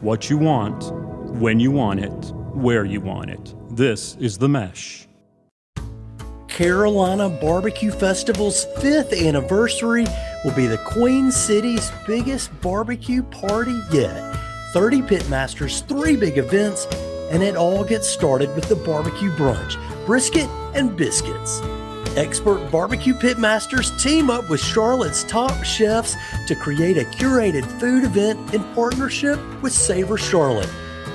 What you want, when you want it, where you want it. This is The Mesh. Carolina Barbecue Festival's 5th anniversary will be the Queen City's biggest barbecue party yet. 30 pitmasters, 3 big events, and it all gets started with the barbecue brunch, brisket and biscuits. Expert barbecue pitmasters team up with Charlotte's top chefs to create a curated food event in partnership with Savor Charlotte.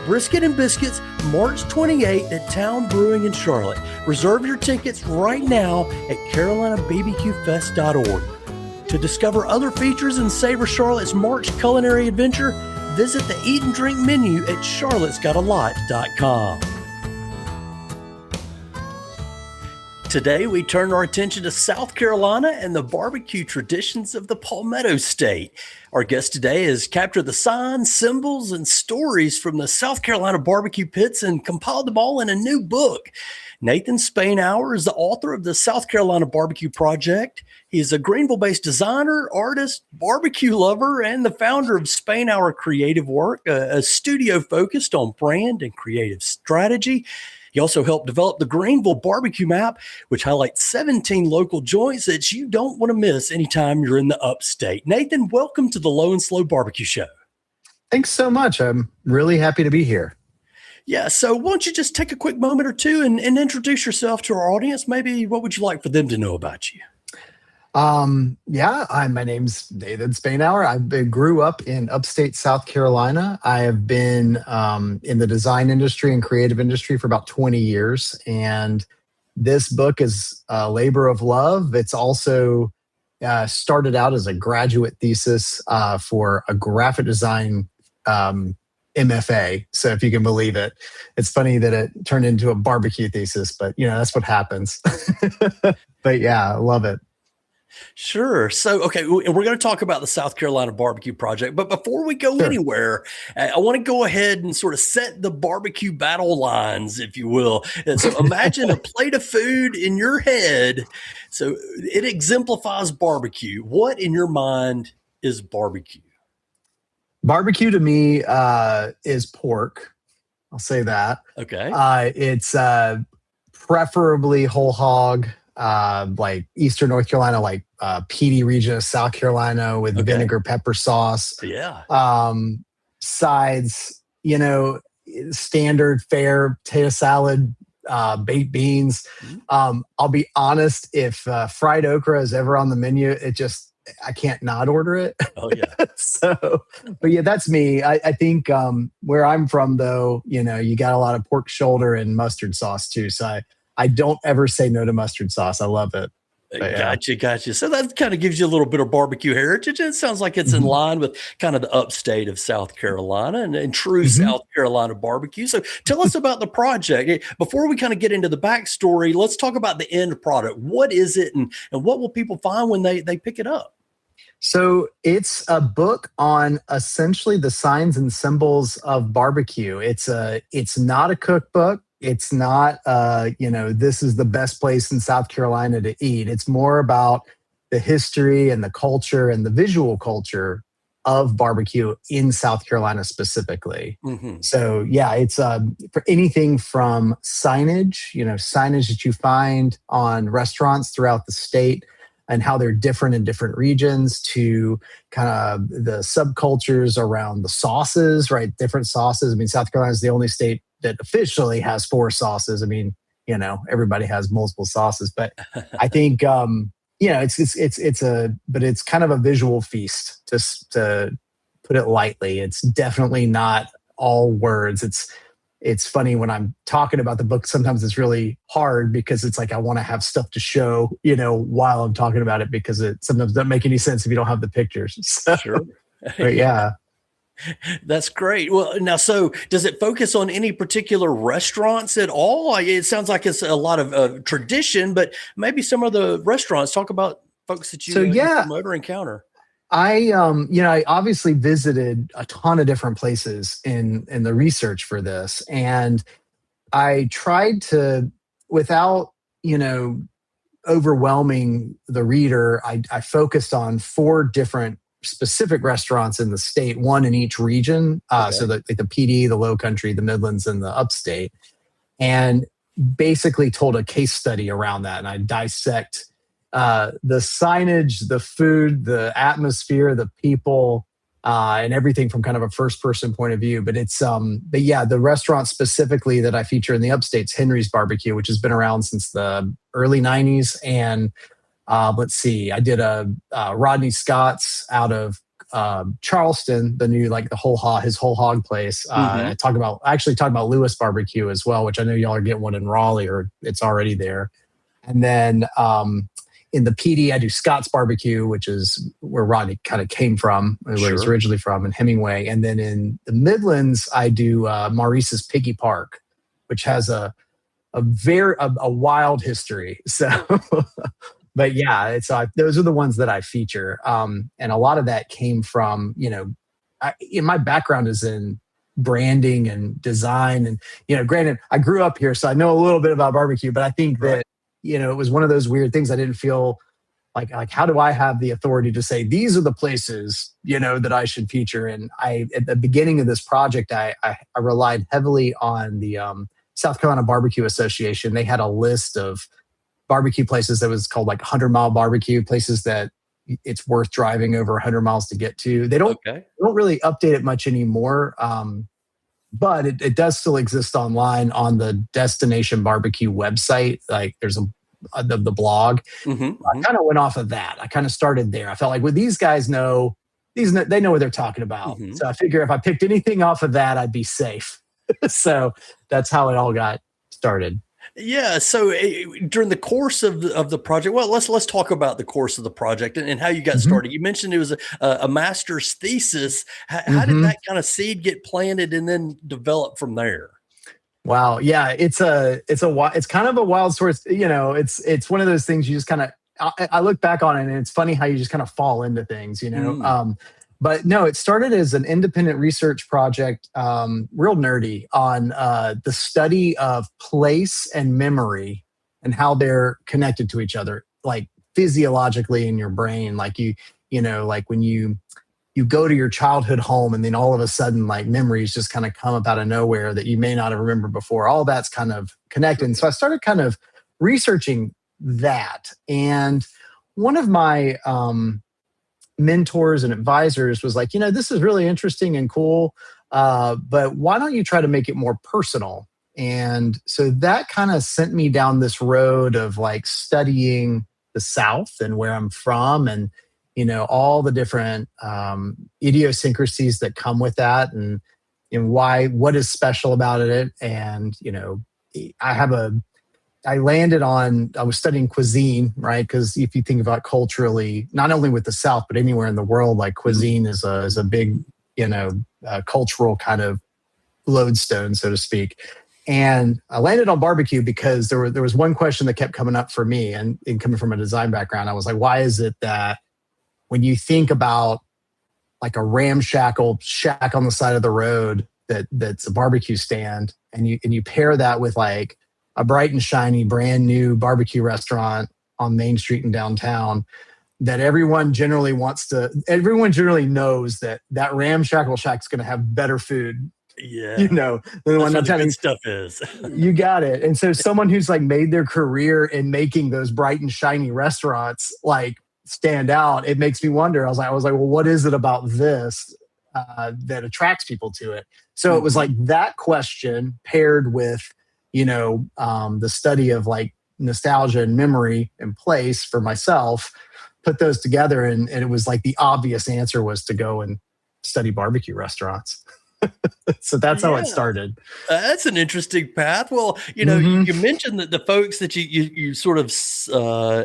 Brisket and Biscuits, March 28th at Town Brewing in Charlotte. Reserve your tickets right now at CarolinaBBQFest.org. To discover other features in Savor Charlotte's March culinary adventure, visit the Eat and Drink menu at charlottesgotalot.com. Today, we turn our attention to South Carolina and the barbecue traditions of the Palmetto State. Our guest today has captured the signs, symbols, and stories from the South Carolina barbecue pits and compiled them all in a new book. Nathan Spainhour is the author of the South Carolina Barbecue Project. He is a Greenville-based designer, artist, barbecue lover, and the founder of Spainhour Creative Work, a studio focused on brand and creative strategy. He also helped develop the Greenville Barbecue Map, which highlights 17 local joints that you don't want to miss anytime you're in the upstate. Nathan, welcome to the Low and Slow Barbecue Show. Thanks so much. I'm really happy to be here. Yeah, so why don't you just take a quick moment or two and introduce yourself to our audience? Maybe what would you like for them to know about you? My name's Nathan Spainhour. Grew up in upstate South Carolina. I have been in the design industry and creative industry for about 20 years. And this book is a labor of love. It's also started out as a graduate thesis for a graphic design MFA. So if you can believe it, it's funny that it turned into a barbecue thesis, but that's what happens. But yeah, I love it. Sure. So, okay, we're going to talk about the South Carolina Barbecue Project, but before we go anywhere, I want to go ahead and sort of set the barbecue battle lines, if you will. And so imagine a plate of food in your head. So it exemplifies barbecue. What in your mind is barbecue? Barbecue to me is pork. I'll say that. Okay. It's preferably whole hog. Like Eastern North Carolina, like PD region of South Carolina with vinegar pepper sauce. Yeah. Sides, standard fare potato salad, baked beans. I'll be honest, if fried okra is ever on the menu, I can't not order it. Oh yeah. But yeah, that's me. I think where I'm from though, you got a lot of pork shoulder and mustard sauce too. So I don't ever say no to mustard sauce. I love it. Gotcha. So that kind of gives you a little bit of barbecue heritage. It sounds like it's in line with kind of the upstate of South Carolina and true South Carolina barbecue. So tell us about the project. Before we kind of get into the backstory, let's talk about the end product. What is it and what will people find when they pick it up? So it's a book on essentially the signs and symbols of barbecue. It's not a cookbook. It's not, this is the best place in South Carolina to eat. It's more about the history and the culture and the visual culture of barbecue in South Carolina specifically. So yeah, it's for anything from signage, signage that you find on restaurants throughout the state and how they're different in different regions, to kind of the subcultures around the sauces, right? Different sauces. I mean, South Carolina is the only state that officially has 4 sauces. I mean, everybody has multiple sauces, but I think, but it's kind of a visual feast, just to put it lightly. It's definitely not all words. It's funny when I'm talking about the book, sometimes it's really hard because it's like, I want to have stuff to show, while I'm talking about it, because it sometimes doesn't make any sense if you don't have the pictures. So, sure. But yeah. That's great. Well, now, so does it focus on any particular restaurants at all? It sounds like it's a lot of tradition, but maybe some of the restaurants. Talk about folks that you promote or encounter. I obviously visited a ton of different places in the research for this, and I tried to, without overwhelming the reader, I focused on 4 different specific restaurants in the state, one in each region. So like the PD, the Low Country, the Midlands, and the Upstate, and basically told a case study around that. And I dissect the signage, the food, the atmosphere, the people, and everything from kind of a first-person point of view. But but yeah, the restaurant specifically that I feature in the Upstate's Henry's Barbecue, which has been around since the early '90s. And let's see, I did a Rodney Scott's out of Charleston, the new his whole hog place. I actually talk about Lewis Barbecue as well, which I know y'all are getting one in Raleigh, or it's already there. And then in the PD, I do Scott's Barbecue, which is where Rodney kind of came from, where he's originally from, in Hemingway. And then in the Midlands, I do Maurice's Piggy Park, which has a wild history. So, but yeah, those are the ones that I feature. And a lot of that came from, my background is in branding and design. And, granted, I grew up here, so I know a little bit about barbecue, but I think that, it was one of those weird things. I didn't feel like how do I have the authority to say these are the places, that I should feature? And at the beginning of this project, I relied heavily on the South Carolina Barbecue Association. They had a list of barbecue places that was called 100-mile barbecue, places that it's worth driving over 100 miles to get to. They don't really update it much anymore. But it does still exist online on the Destination Barbecue website. Like there's the blog. I kind of went off of that. I kind of started there. I felt like, well, these guys know, they know what they're talking about. So I figure if I picked anything off of that, I'd be safe. So that's how it all got started. Yeah. So during the course of the project, well, let's talk about the course of the project and how you got started. You mentioned it was a master's thesis. How did that kind of seed get planted and then develop from there? Wow. Yeah. It's kind of a wild story. It's one of those things you just kind of, I look back on it and it's funny how you just kind of fall into things, But no, it started as an independent research project, real nerdy, on the study of place and memory and how they're connected to each other, like physiologically in your brain. Like like when you go to your childhood home and then all of a sudden memories just kind of come up out of nowhere that you may not have remembered before. All that's kind of connected. And so I started kind of researching that. And one of my mentors and advisors was like, this is really interesting and cool, but why don't you try to make it more personal? And so that kind of sent me down this road of studying the South and where I'm from, and all the different idiosyncrasies that come with that, and what is special about it. And I was studying cuisine, right? Because if you think about culturally, not only with the South, but anywhere in the world, cuisine is a big, cultural kind of lodestone, so to speak. And I landed on barbecue because there was one question that kept coming up for me, and coming from a design background, I was like, why is it that when you think about a ramshackle shack on the side of the road that's a barbecue stand, and you pair that with a bright and shiny brand new barbecue restaurant on Main Street in downtown, that everyone generally knows that ramshackle shack's going to have better food. Yeah. Than the one that's that good stuff is. You got it. And so someone who's made their career in making those bright and shiny restaurants stand out, it makes me wonder. I was like, well, what is it about this that attracts people to it? So it was that question paired with the study of nostalgia and memory and place for myself, put those together. And it was the obvious answer was to go and study barbecue restaurants. So that's how it started. That's an interesting path. Well, you mentioned that the folks that you sort of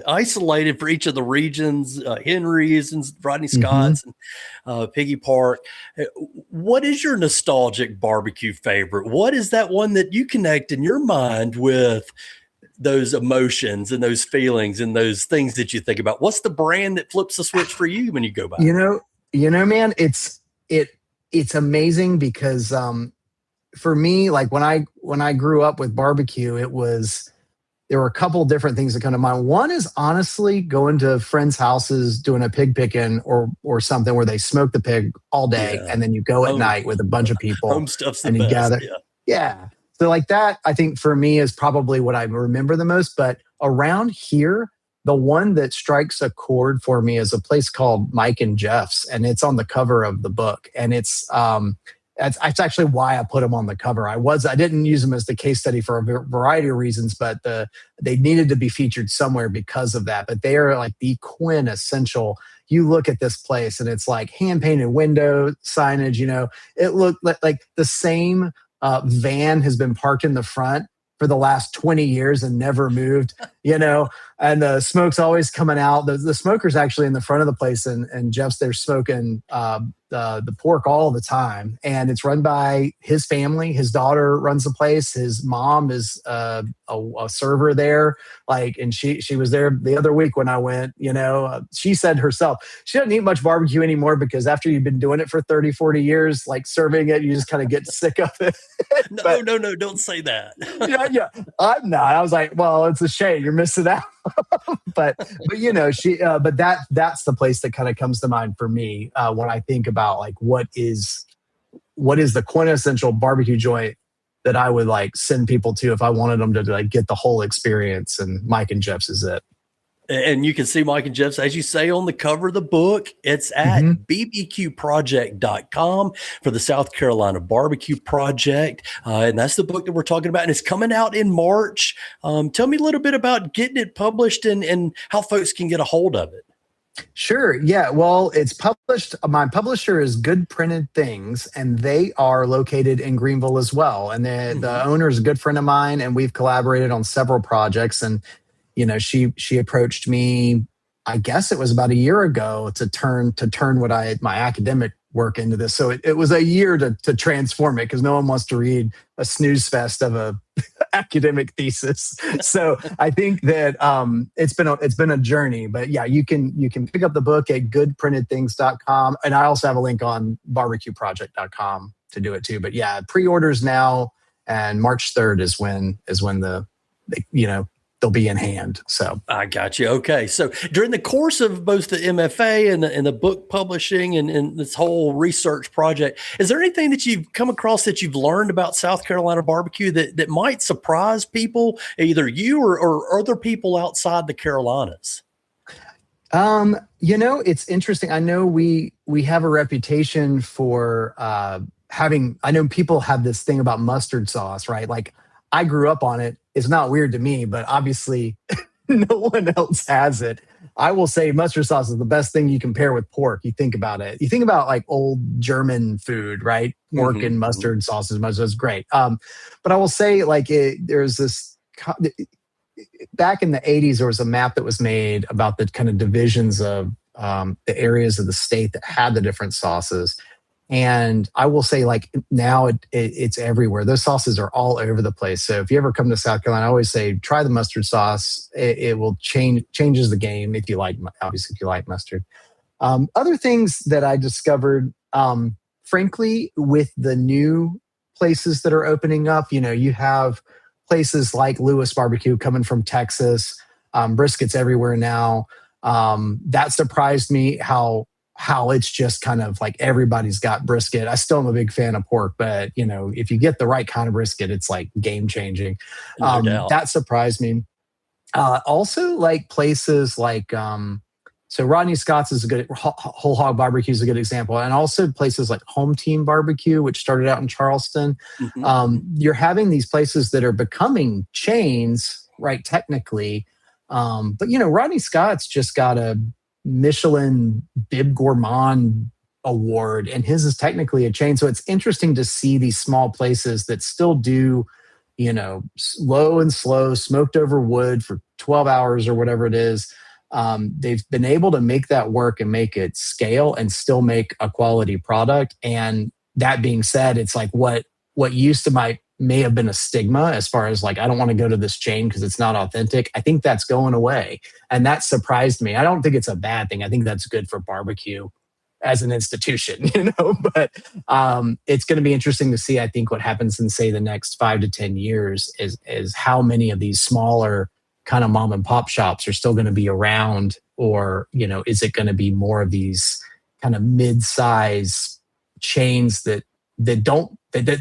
isolated for each of the regions, Henry's and Rodney Scott's and Piggy Park. What is your nostalgic barbecue favorite? What is that one that you connect in your mind with those emotions and those feelings and those things that you think about? What's the brand that flips the switch for you when you go by? Man, it's amazing because for me, when I grew up with barbecue, it was there were a couple different things that come to mind. One is honestly going to friends' houses, doing a pig picking or something where they smoke the pig all day, Yeah. and then you go at Home, night with a bunch of people home stuff's the and you best. gather. Yeah. Yeah. So like that, I think for me is probably what I remember the most. But around here, the one that strikes a chord for me is a place called Mike and Jeff's, and it's on the cover of the book. And that's actually why I put them on the cover. I didn't use them as the case study for a variety of reasons, but they needed to be featured somewhere because of that. But they are like the quintessential. You look at this place and it's like hand painted window signage. It looked like the same van has been parked in the front for the last 20 years and never moved, and the smoke's always coming out. The smoker's actually in the front of the place, and Jeff's there smoking the pork all the time. And it's run by his family. His daughter runs the place. His mom is a server there. And she was there the other week when I went. She said herself, she doesn't eat much barbecue anymore because after you've been doing it for 30, 40 years, like serving it, you just kind of get sick of it. No, don't say that. Yeah, I'm not. I was like, well, it's a shame you're missing out. but that's the place that kind of comes to mind for me when I think about like what is the quintessential barbecue joint that I would like send people to if I wanted them to like get the whole experience. And Mike and Jeff's is it. And you can see Mike and Jeff's, as you say, on the cover of the book. It's at bbqproject.com for the South Carolina Barbecue Project. And that's the book that we're talking about. And it's coming out in March. Tell me a little bit about getting it published and how folks can get a hold of it. Sure. Yeah. Well, it's published. My publisher is Good Printed Things, and they are located in Greenville as well. And the owner is a good friend of mine, and we've collaborated on several projects. And she approached me, I guess it was about a year ago, to turn my academic work into this. So it was a year to transform it, because no one wants to read a snooze fest of a academic thesis. So I think that it's been a journey. But yeah, you can pick up the book at goodprintedthings.com, and I also have a link on barbecueproject.com to do it too. But yeah, pre-orders now, and March 3rd is when they'll be in hand. So I got you. Okay. So during the course of both the MFA and the book publishing and this whole research project, is there anything that you've come across that you've learned about South Carolina barbecue that might surprise people, either you or other people outside the Carolinas? It's interesting. I know we have a reputation for I know people have this thing about mustard sauce, right? Like, I grew up on it. It's not weird to me, but obviously no one else has it. I will say mustard sauce is the best thing you can pair with pork. You think about it. You think about like old German food, right? Pork and mustard sauce is great. But I will say there's this, back in the 80s, there was a map that was made about the kind of divisions of the areas of the state that had the different sauces. And I will say, like, now it's everywhere. Those sauces are all over the place. So if you ever come to South Carolina, I always say, try the mustard sauce. It will changes the game if you like mustard. Other things that I discovered, frankly, with the new places that are opening up, you have places like Lewis Barbecue coming from Texas. Brisket's everywhere now. That surprised me how it's just kind of like everybody's got brisket. I still am a big fan of pork, but if you get the right kind of brisket, it's like game changing. No doubt. That surprised me. Also, like places like so Rodney Scott's is a good, Whole Hog Barbecue is a good example, and also places like Home Team Barbecue, which started out in Charleston. You're having these places that are becoming chains, right? Technically, but Rodney Scott's just got a Michelin Bib Gourmand award, and his is technically a chain. So it's interesting to see these small places that still do, low and slow, smoked over wood for 12 hours or whatever it is. They've been able to make that work and make it scale and still make a quality product. And that being said, it's like what used to may have been a stigma as far as like, I don't want to go to this chain because it's not authentic. I think that's going away. And that surprised me. I don't think it's a bad thing. I think that's good for barbecue as an institution, but it's going to be interesting to see, I think, what happens in, say, the next 5 to 10 years is how many of these smaller kind of mom and pop shops are still going to be around, or, is it going to be more of these kind of mid-size chains that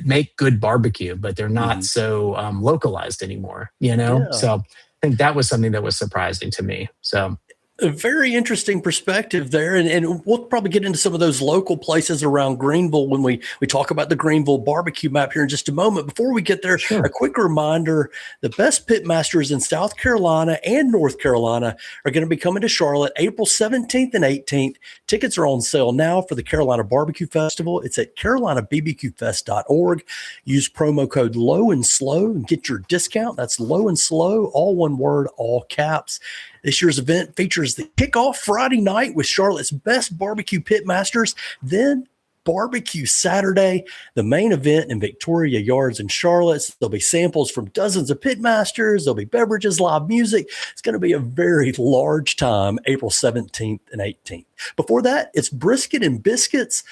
make good barbecue, but they're not so localized anymore, Yeah. So I think that was something that was surprising to me. So a very interesting perspective there. And we'll probably get into some of those local places around Greenville when we talk about the Greenville barbecue map here in just a moment. Before we get there, Sure. A quick reminder, the best pit masters in South Carolina and North Carolina are going to be coming to Charlotte April 17th and 18th. Tickets are on sale now for the Carolina Barbecue Festival. It's at carolinabbqfest.org. Use promo code Low and Slow and get your discount. That's Low and Slow, all one word, all caps. This year's event features the kickoff Friday night with Charlotte's best barbecue pit masters, then Barbecue Saturday, the main event in Victoria Yards in Charlotte. There'll be samples from dozens of pit masters. There'll be beverages, live music. It's going to be a very large time, April 17th and 18th. Before that, it's brisket and biscuits.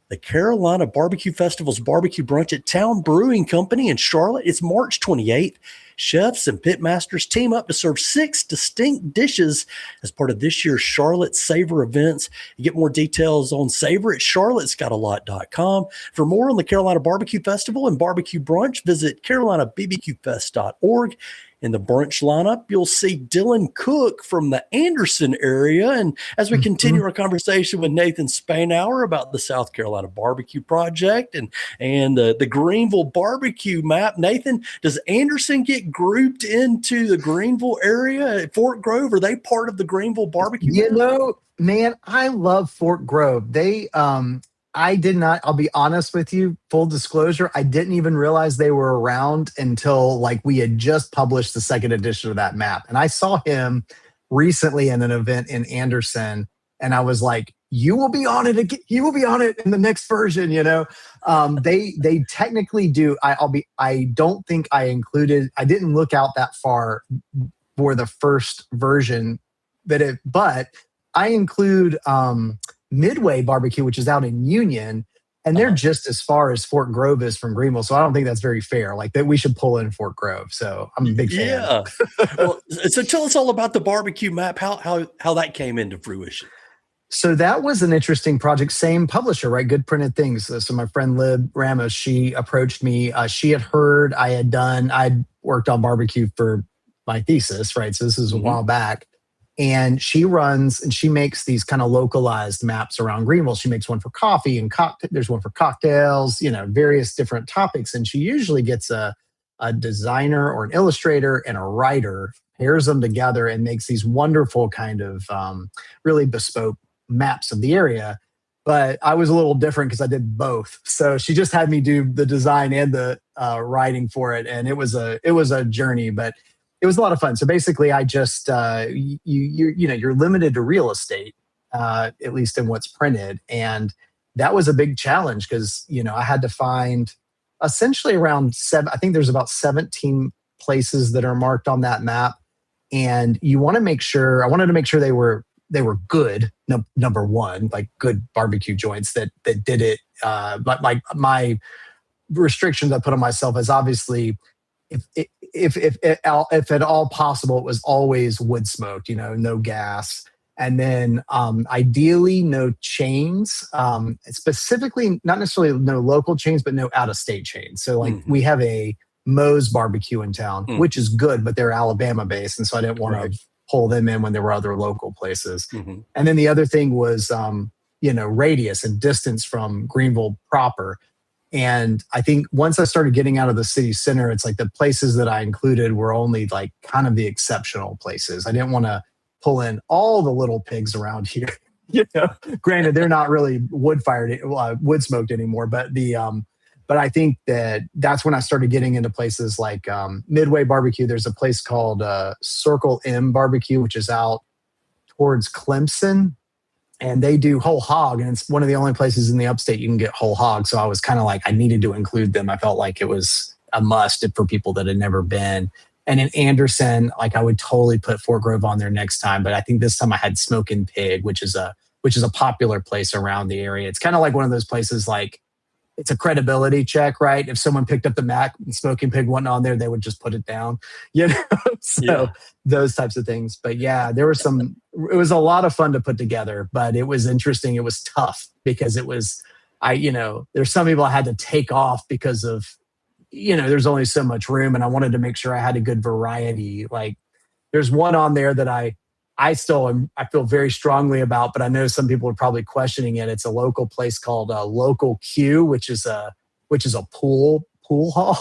The Carolina Barbecue Festival's barbecue brunch at Town Brewing Company in Charlotte. It's March 28th. Chefs and pitmasters team up to serve 6 distinct dishes as part of this year's Charlotte Savor events. You get more details on Savor at charlottesgotalot.com. For more on the Carolina Barbecue Festival and Barbecue Brunch, visit carolinabbqfest.org. In the brunch lineup, you'll see Dylan Cook from the Anderson area. And as we continue our conversation with Nathan Spainhour about the South Carolina Barbecue Project and the Greenville barbecue map, Nathan, does Anderson get grouped into the Greenville area at Fort Grove? Are they part of the Greenville barbecue map? Man, I love Fort Grove. I did not, I'll be honest with you, full disclosure, I didn't even realize they were around until we had just published the second edition of that map. And I saw him recently in an event in Anderson, and I was like, you will be on it again. You will be on it in the next version, They technically do. I don't think I didn't look out that far for the first version, but I include Midway Barbecue, which is out in Union, and they're just as far as Fort Grove is from Greenville. So I don't think that's very fair. That we should pull in Fort Grove. So I'm a big fan. Yeah. Well, so tell us all about the barbecue map, how that came into fruition. So that was an interesting project. Same publisher, right? Good Printed Things. So my friend Lib Ramos, she approached me. She had heard I'd worked on barbecue for my thesis, right? So this is a while back. And she makes these kind of localized maps around Greenville. She makes one for coffee and there's one for cocktails, various different topics. And she usually gets a designer or an illustrator and a writer, pairs them together and makes these wonderful kind of really bespoke maps of the area. But I was a little different because I did both. So she just had me do the design and the writing for it. And it was a journey, but it was a lot of fun. So basically, I just you're limited to real estate, at least in what's printed, and that was a big challenge because I had to find essentially around 7. I think there's about 17 places that are marked on that map, and I wanted to make sure they were good. Number one, like good barbecue joints that did it. But my restrictions I put on myself is obviously, if at all possible, it was always wood smoked, no gas. And then ideally no chains, specifically not necessarily no local chains, but no out-of-state chains. So we have a Moe's barbecue in town, which is good, but they're Alabama based. And so I didn't want to pull them in when there were other local places. And then the other thing was, radius and distance from Greenville proper. And I think once I started getting out of the city center, it's the places that I included were only kind of the exceptional places. I didn't want to pull in all the little pigs around here. Granted, they're not really wood smoked anymore, but but I think that's when I started getting into places like Midway Barbecue. There's a place called Circle M Barbecue, which is out towards Clemson. And they do whole hog, and it's one of the only places in the upstate you can get whole hog. So I was kind of I needed to include them. I felt like it was a must for people that had never been. And in Anderson, I would totally put Fort Grove on there next time. But I think this time I had Smokin' Pig, which is a popular place around the area. It's kind of like one of those places it's a credibility check, right? If someone picked up the Mac and Smoking Pig wasn't on there, they would just put it down, you know? So Yeah. those types of things. But yeah, it was a lot of fun to put together, but it was interesting. It was tough because there's some people I had to take off because of, there's only so much room, and I wanted to make sure I had a good variety. Like there's one on there that I feel very strongly about, but I know some people are probably questioning it. It's a local place called Local Q, which is a pool hall.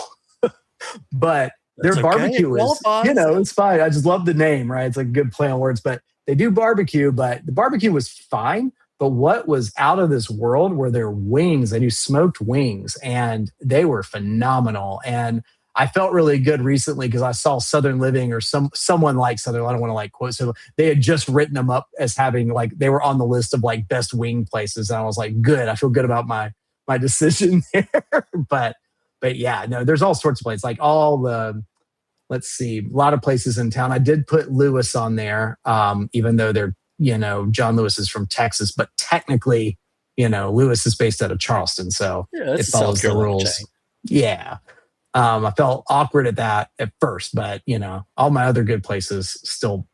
But their That's okay. barbecue It is, qualifies. it's fine. I just love the name, right? It's like a good play on words, but they do barbecue, but the barbecue was fine. But what was out of this world were their wings. They do smoked wings, and they were phenomenal. And I felt really good recently because I saw Southern Living or someone like Southern. I don't want to like quote. So they had just written them up as having like they were on the list of like best wing places, and I was like, good. I feel good about my decision there. but yeah, no, there's all sorts of places like let's see, a lot of places in town. I did put Lewis on there, even though they're John Lewis is from Texas, but technically, Lewis is based out of Charleston, so it follows the rules. Chain. Yeah. I felt awkward at that at first, but all my other good places still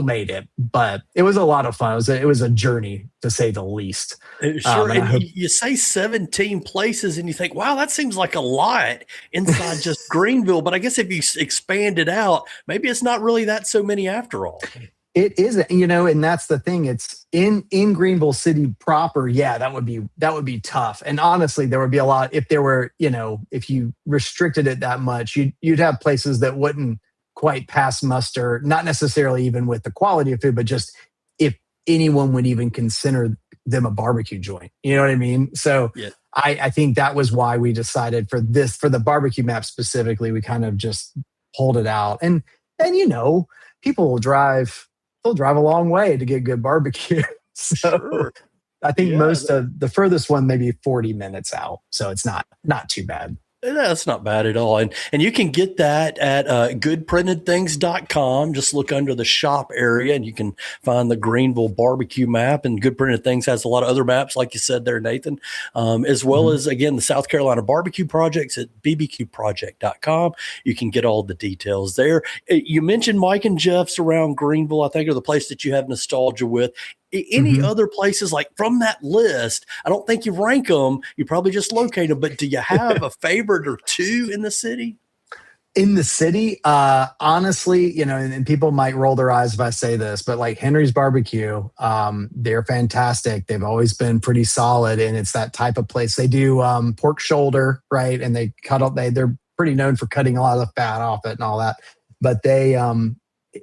made it. But it was a lot of fun. It was a journey, to say the least. Sure. And you say 17 places, and you think, wow, that seems like a lot inside just Greenville. But I guess if you expand it out, maybe it's not really that so many after all. It isn't, and that's the thing. It's in Greenville City proper. Yeah, that would be tough. And honestly, there would be a lot if there were, if you restricted it that much, you'd have places that wouldn't quite pass muster. Not necessarily even with the quality of food, but just if anyone would even consider them a barbecue joint. You know what I mean? So yeah. I think that was why we decided for the barbecue map specifically. We kind of just pulled it out, and people will drive. They'll drive a long way to get good barbecue. So sure. I think most of the furthest one, maybe 40 minutes out. So it's not too bad. That's not bad at all. And you can get that at goodprintedthings.com. Just look under the shop area and you can find the Greenville barbecue map. And Good Printed Things has a lot of other maps, like you said there, Nathan, as well as, again, the South Carolina barbecue projects at bbqproject.com. You can get all the details there. You mentioned Mike and Jeff's around Greenville, I think, are the place that you have nostalgia with. Any other places like from that list? I don't think you rank them. You probably just locate them. But do you have a favorite or two in the city? In the city, honestly, and people might roll their eyes if I say this, but like Henry's Barbecue, they're fantastic. They've always been pretty solid, and it's that type of place. They do pork shoulder, right? And they cut up. They're pretty known for cutting a lot of the fat off it and all that. But they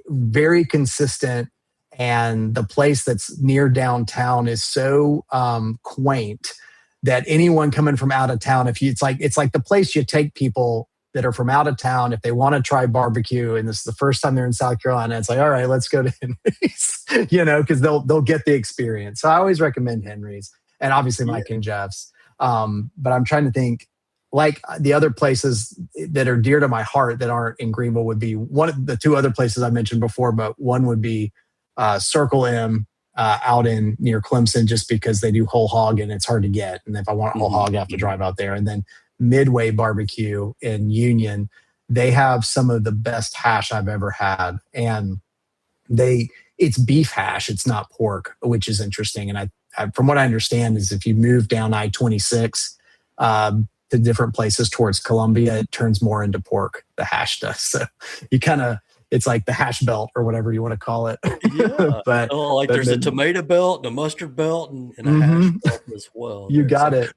very consistent. And the place that's near downtown is so quaint that anyone coming from out of town, it's like the place you take people that are from out of town if they want to try barbecue, and this is the first time they're in South Carolina. It's like, all right, let's go to Henry's, because they'll get the experience. So I always recommend Henry's, and obviously Mike and Jeff's. But I'm trying to think. Like the other places that are dear to my heart that aren't in Greenville would be one of the two other places I mentioned before, but one would be Circle M out in near Clemson, just because they do whole hog and it's hard to get. And if I want whole hog, I have to drive out there. And then Midway Barbecue in Union, they have some of the best hash I've ever had. And it's beef hash. It's not pork, which is interesting. And I from what I understand is if you move down I-26 to different places towards Columbia, it turns more into pork, the hash does. So you it's like the hash belt or whatever you want to call it. Yeah. but there's a tomato belt and a mustard belt and a hash belt as well. You got it.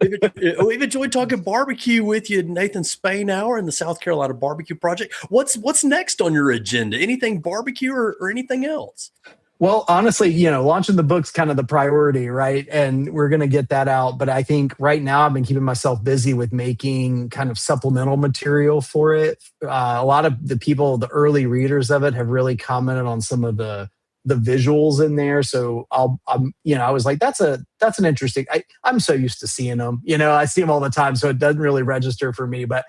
We've enjoyed talking barbecue with you, Nathan Spainhour and the South Carolina Barbecue Project. What's next on your agenda? Anything barbecue or anything else? Well, honestly, launching the book's kind of the priority, right? And we're going to get that out. But I think right now I've been keeping myself busy with making kind of supplemental material for it. A lot of the early readers of it have really commented on some of the visuals in there. So I was like, that's an interesting, I'm so used to seeing them, I see them all the time. So it doesn't really register for me, but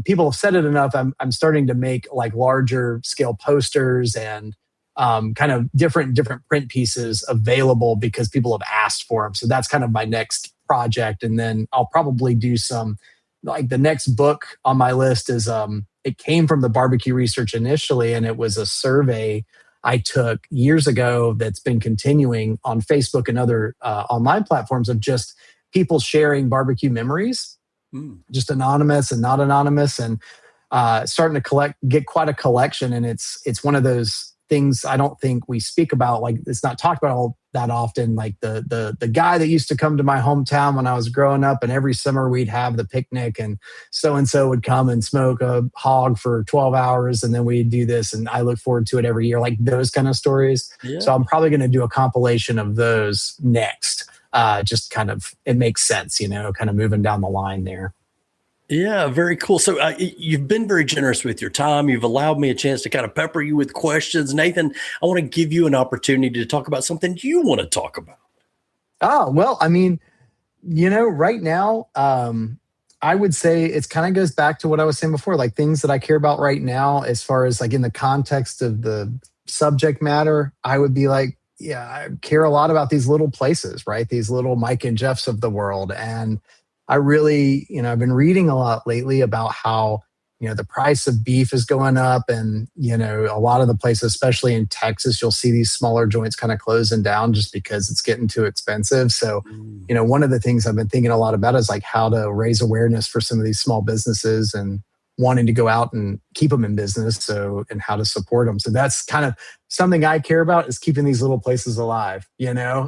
people have said it enough. I'm starting to make like larger scale posters and kind of different print pieces available because people have asked for them. So that's kind of my next project. And then I'll probably do some, like the next book on my list is, it came from the barbecue research initially, and it was a survey I took years ago that's been continuing on Facebook and other online platforms of just people sharing barbecue memories, just anonymous and not anonymous, and starting to get quite a collection. And it's one of those things I don't think we speak about. Like, it's not talked about all that often. Like the guy that used to come to my hometown when I was growing up, and every summer we'd have the picnic, and so would come and smoke a hog for 12 hours, and then we'd do this, and I look forward to it every year. Like those kind of stories. Yeah. So I'm probably going to do a compilation of those next. Just kind of, it makes sense, kind of moving down the line there. Yeah, very cool. So you've been very generous with your time. You've allowed me a chance to kind of pepper you with questions. Nathan, I want to give you an opportunity to talk about something you want to talk about. Oh, well, I mean, right now, I would say it's kind of goes back to what I was saying before, like things that I care about right now, as far as like in the context of the subject matter, I would be like, yeah, I care a lot about these little places, right? These little Mike and Jeffs of the world. And I really, I've been reading a lot lately about how, the price of beef is going up, and, a lot of the places, especially in Texas, you'll see these smaller joints kind of closing down just because it's getting too expensive. So, one of the things I've been thinking a lot about is like how to raise awareness for some of these small businesses and wanting to go out and keep them in business. So, and how to support them. So that's kind of something I care about, is keeping these little places alive,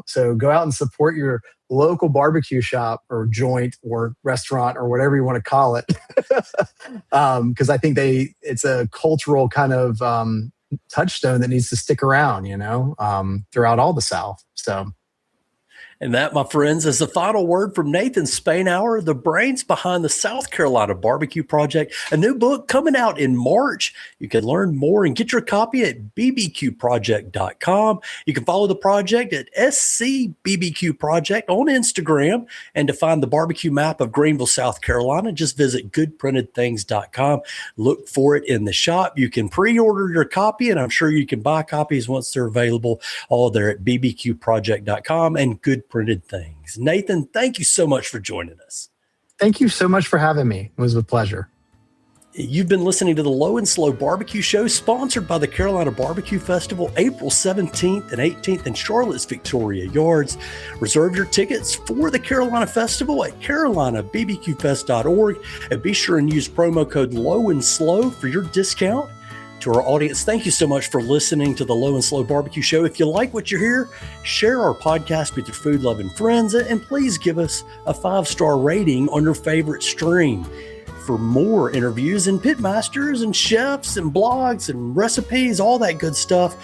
So go out and support your local barbecue shop or joint or restaurant or whatever you want to call it. Because I think it's a cultural kind of touchstone that needs to stick around, throughout all the South. So. And that, my friends, is the final word from Nathan Spainhour, the brains behind the South Carolina Barbecue Project, a new book coming out in March. You can learn more and get your copy at bbqproject.com. You can follow the project at SCBBQ Project on Instagram. And to find the barbecue map of Greenville, South Carolina, just visit goodprintedthings.com. Look for it in the shop. You can pre-order your copy, and I'm sure you can buy copies once they're available, all there at bbqproject.com and Good Printed Things. Nathan, thank you so much for joining us. Thank you so much for having me. It was a pleasure. You've been listening to the Low and Slow Barbecue Show, sponsored by the Carolina Barbecue Festival, April 17th and 18th in Charlotte's Victoria Yards. Reserve your tickets for the Carolina Festival at carolinabbqfest.org, and be sure and use promo code Low and Slow for your discount. To our audience, thank you so much for listening to the Low and Slow Barbecue Show. If you like what you hear, share our podcast with your food-loving friends, and please give us a 5-star rating on your favorite stream. For more interviews and pitmasters and chefs and blogs and recipes, all that good stuff,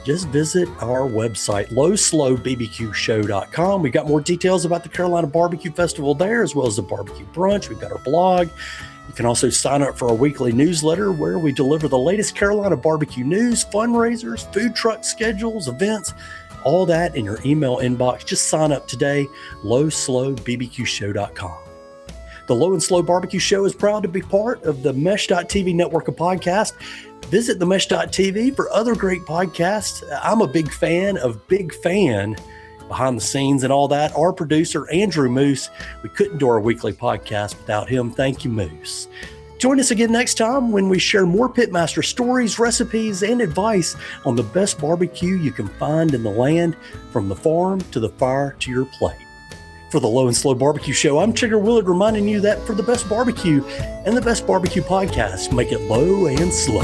just visit our website, lowslowbbqshow.com. We've got more details about the Carolina Barbecue Festival there, as well as the barbecue brunch. We've got our blog. You can also sign up for our weekly newsletter, where we deliver the latest Carolina barbecue news, fundraisers, food truck schedules, events, all that in your email inbox. Just sign up today, lowslowbbqshow.com. The Low and Slow Barbecue Show is proud to be part of the Mesh.tv network of podcasts. Visit the Mesh.tv for other great podcasts. I'm a big fan of Big Fan, behind the scenes and all that. Our producer, Andrew Moose. We couldn't do our weekly podcast without him. Thank you, Moose. Join us again next time when we share more pitmaster stories, recipes, and advice on the best barbecue you can find in the land, from the farm to the fire to your plate. For the Low and Slow Barbecue Show, I'm Chigger Willard, reminding you that for the best barbecue and the best barbecue podcast, make it low and slow.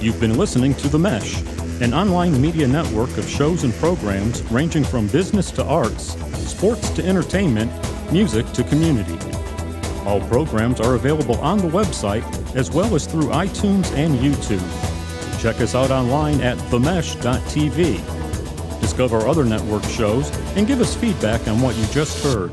You've been listening to The Mesh, an online media network of shows and programs ranging from business to arts, sports to entertainment, music to community. All programs are available on the website as well as through iTunes and YouTube. Check us out online at themesh.tv. Discover other network shows and give us feedback on what you just heard.